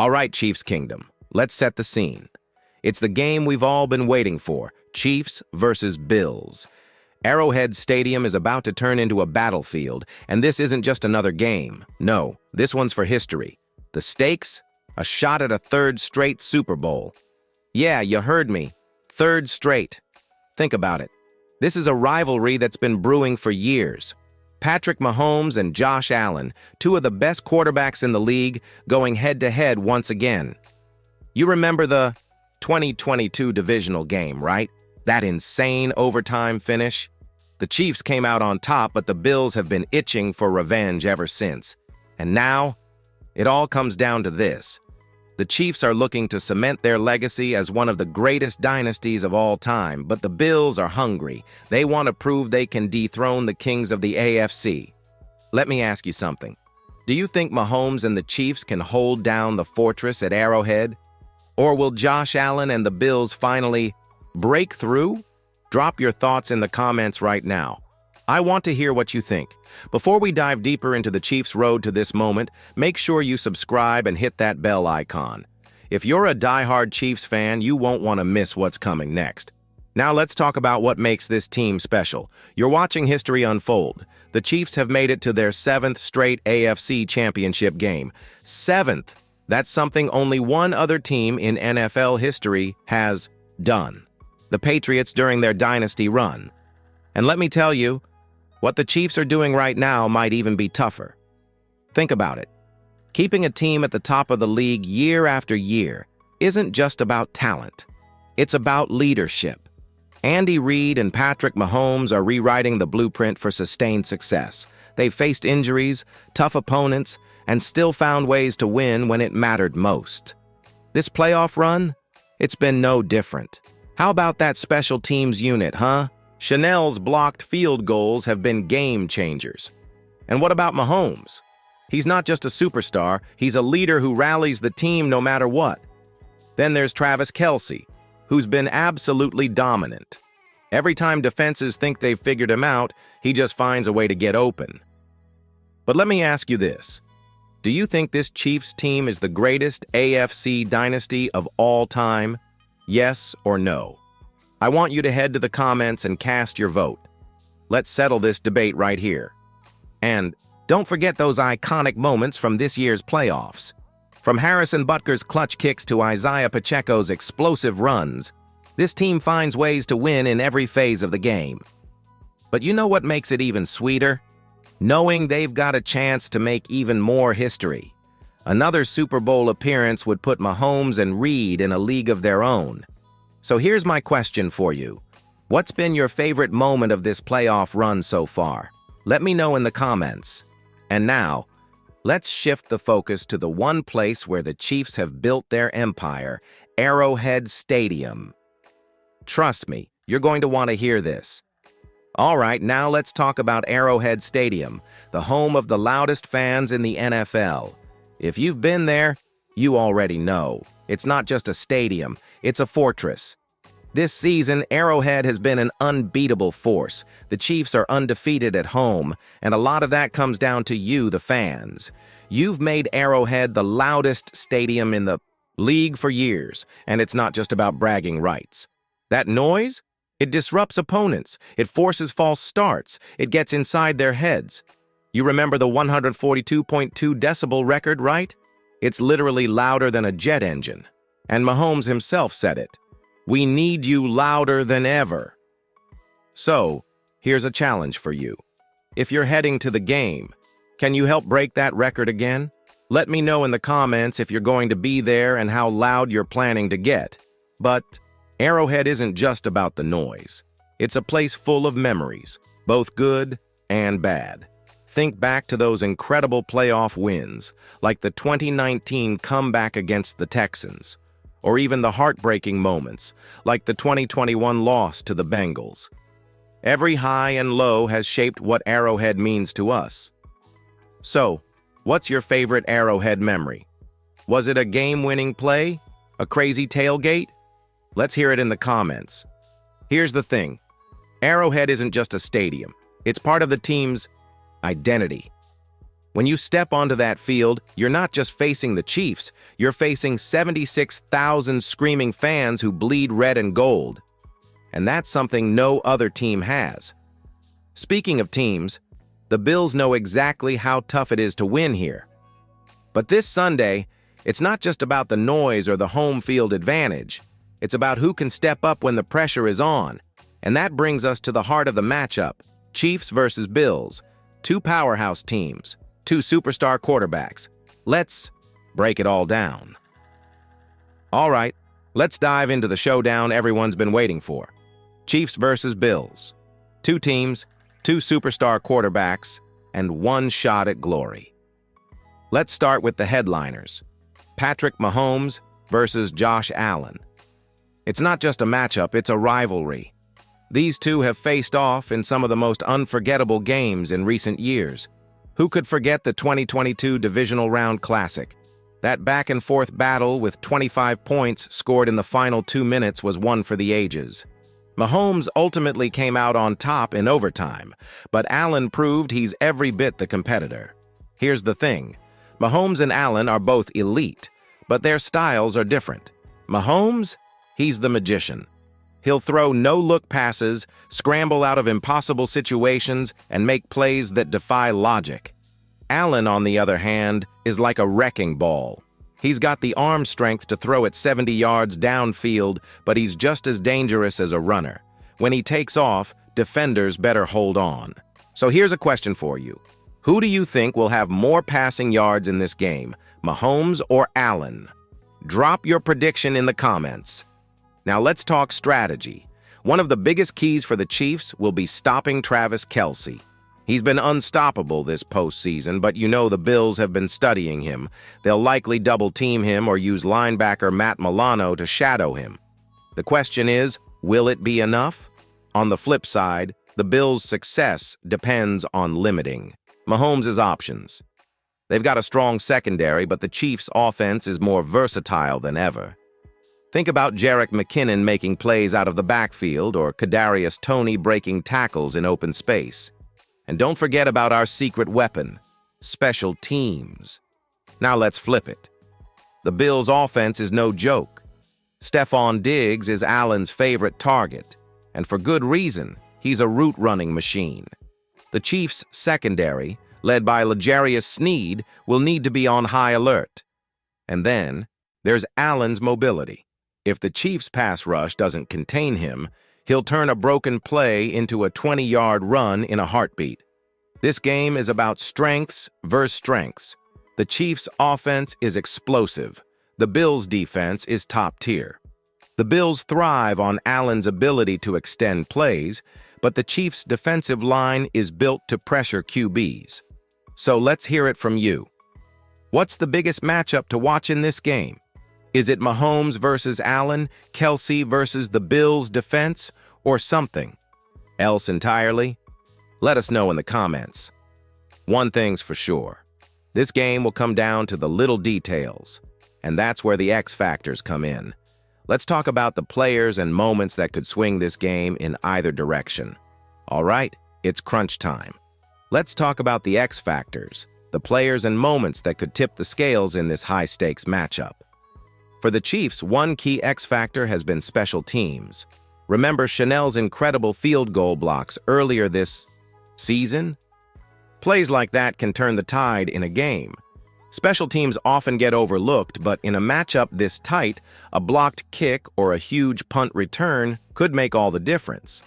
All right, Chiefs Kingdom, let's set the scene. It's the game we've all been waiting for, Chiefs versus Bills. Arrowhead Stadium is about to turn into a battlefield, and this isn't just another game. No, this one's for history. The stakes? A shot at a third straight Super Bowl. Yeah, you heard me. Third straight. Think about it. This is a rivalry that's been brewing for years. Patrick Mahomes and Josh Allen, two of the best quarterbacks in the league, going head-to-head once again. You remember the 2022 divisional game, right? That insane overtime finish? The Chiefs came out on top, but the Bills have been itching for revenge ever since. And now, it all comes down to this. The Chiefs are looking to cement their legacy as one of the greatest dynasties of all time, but the Bills are hungry. They want to prove they can dethrone the kings of the AFC. Let me ask you something. Do you think Mahomes and the Chiefs can hold down the fortress at Arrowhead? Or will Josh Allen and the Bills finally break through? Drop your thoughts in the comments right now. I want to hear what you think. Before we dive deeper into the Chiefs' road to this moment, make sure you subscribe and hit that bell icon. If you're a diehard Chiefs fan, you won't want to miss what's coming next. Now let's talk about what makes this team special. You're watching history unfold. The Chiefs have made it to their 7th straight AFC championship game. 7th! That's something only one other team in NFL history has done. The Patriots during their dynasty run. And let me tell you, what the Chiefs are doing right now might even be tougher. Think about it. Keeping a team at the top of the league year after year isn't just about talent. It's about leadership. Andy Reid and Patrick Mahomes are rewriting the blueprint for sustained success. They've faced injuries, tough opponents, and still found ways to win when it mattered most. This playoff run? It's been no different. How about that special teams unit, huh? Chanel's blocked field goals have been game changers. And what about Mahomes? He's not just a superstar, he's a leader who rallies the team no matter what. Then there's Travis Kelce, who's been absolutely dominant. Every time defenses think they've figured him out, he just finds a way to get open. But let me ask you this. Do you think this Chiefs team is the greatest AFC dynasty of all time? Yes or no? I want you to head to the comments and cast your vote. Let's settle this debate right here. And don't forget those iconic moments from this year's playoffs. From Harrison Butker's clutch kicks to Isaiah Pacheco's explosive runs, this team finds ways to win in every phase of the game. But you know what makes it even sweeter? Knowing they've got a chance to make even more history. Another Super Bowl appearance would put Mahomes and Reid in a league of their own. So here's my question for you. What's been your favorite moment of this playoff run so far? Let me know in the comments. And now, let's shift the focus to the one place where the Chiefs have built their empire, Arrowhead Stadium. Trust me, you're going to want to hear this. All right, now let's talk about Arrowhead Stadium, the home of the loudest fans in the NFL. If you've been there, you already know. It's not just a stadium, it's a fortress. This season, Arrowhead has been an unbeatable force. The Chiefs are undefeated at home, and a lot of that comes down to you, the fans. You've made Arrowhead the loudest stadium in the league for years, and it's not just about bragging rights. That noise? It disrupts opponents. It forces false starts. It gets inside their heads. You remember the 142.2 decibel record, right? It's literally louder than a jet engine. And Mahomes himself said it. We need you louder than ever. So, here's a challenge for you. If you're heading to the game, can you help break that record again? Let me know in the comments if you're going to be there and how loud you're planning to get. But Arrowhead isn't just about the noise. It's a place full of memories, both good and bad. Think back to those incredible playoff wins, like the 2019 comeback against the Texans, or even the heartbreaking moments, like the 2021 loss to the Bengals. Every high and low has shaped what Arrowhead means to us. So, what's your favorite Arrowhead memory? Was it a game-winning play? A crazy tailgate? Let's hear it in the comments. Here's the thing. Arrowhead isn't just a stadium. It's part of the team's identity. When you step onto that field, you're not just facing the Chiefs, you're facing 76,000 screaming fans who bleed red and gold. And that's something no other team has. Speaking of teams, the Bills know exactly how tough it is to win here. But this Sunday, it's not just about the noise or the home field advantage. It's about who can step up when the pressure is on. And that brings us to the heart of the matchup, Chiefs versus Bills. Two powerhouse teams, two superstar quarterbacks. Let's break it all down. All right, let's dive into the showdown everyone's been waiting for. Chiefs versus Bills. Two teams, two superstar quarterbacks, and one shot at glory. Let's start with the headliners. Patrick Mahomes versus Josh Allen. It's not just a matchup, it's a rivalry. These two have faced off in some of the most unforgettable games in recent years. Who could forget the 2022 Divisional Round Classic? That back-and-forth battle with 25 points scored in the final 2 minutes was one for the ages. Mahomes ultimately came out on top in overtime, but Allen proved he's every bit the competitor. Here's the thing. Mahomes and Allen are both elite, but their styles are different. Mahomes, he's the magician. He'll throw no-look passes, scramble out of impossible situations, and make plays that defy logic. Allen, on the other hand, is like a wrecking ball. He's got the arm strength to throw it 70 yards downfield, but he's just as dangerous as a runner. When he takes off, defenders better hold on. So here's a question for you. Who do you think will have more passing yards in this game, Mahomes or Allen? Drop your prediction in the comments. Now let's talk strategy. One of the biggest keys for the Chiefs will be stopping Travis Kelce. He's been unstoppable this postseason, but you know the Bills have been studying him. They'll likely double-team him or use linebacker Matt Milano to shadow him. The question is, will it be enough? On the flip side, the Bills' success depends on limiting Mahomes' options. They've got a strong secondary, but the Chiefs' offense is more versatile than ever. Think about Jerick McKinnon making plays out of the backfield or Kadarius Toney breaking tackles in open space. And don't forget about our secret weapon, special teams. Now let's flip it. The Bills' offense is no joke. Stephon Diggs is Allen's favorite target, and for good reason. He's a route-running machine. The Chiefs' secondary, led by L'Jarius Sneed, will need to be on high alert. And then, there's Allen's mobility. If the Chiefs' pass rush doesn't contain him, he'll turn a broken play into a 20-yard run in a heartbeat. This game is about strengths versus strengths. The Chiefs' offense is explosive. The Bills' defense is top tier. The Bills thrive on Allen's ability to extend plays, but the Chiefs' defensive line is built to pressure QBs. So let's hear it from you. What's the biggest matchup to watch in this game? Is it Mahomes versus Allen, Kelce versus the Bills' defense, or something else entirely? Let us know in the comments. One thing's for sure. This game will come down to the little details, and that's where the X factors come in. Let's talk about the players and moments that could swing this game in either direction. All right, it's crunch time. Let's talk about the X factors, the players and moments that could tip the scales in this high-stakes matchup. For the Chiefs, one key X factor has been special teams. Remember Chanel's incredible field goal blocks earlier this season? Plays like that can turn the tide in a game. Special teams often get overlooked, but in a matchup this tight, a blocked kick or a huge punt return could make all the difference.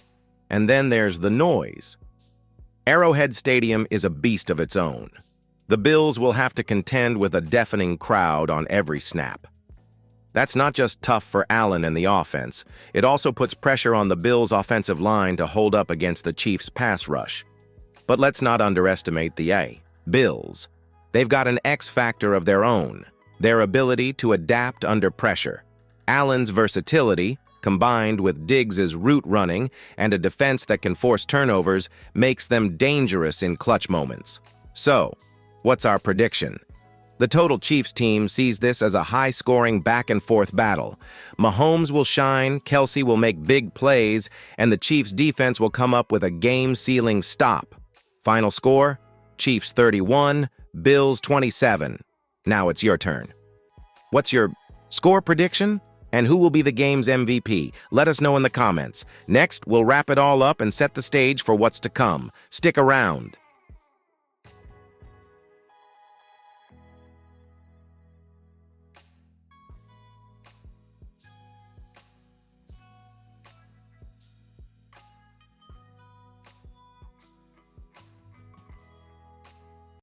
And then there's the noise. Arrowhead Stadium is a beast of its own. The Bills will have to contend with a deafening crowd on every snap. That's not just tough for Allen and the offense. It also puts pressure on the Bills' offensive line to hold up against the Chiefs' pass rush. But let's not underestimate the Bills. They've got an X factor of their own, their ability to adapt under pressure. Allen's versatility, combined with Diggs' route running and a defense that can force turnovers, makes them dangerous in clutch moments. So, what's our prediction? The total Chiefs team sees this as a high-scoring back-and-forth battle. Mahomes will shine, Kelce will make big plays, and the Chiefs' defense will come up with a game-sealing stop. Final score, Chiefs 31, Bills 27. Now it's your turn. What's your score prediction? And who will be the game's MVP? Let us know in the comments. Next, we'll wrap it all up and set the stage for what's to come. Stick around.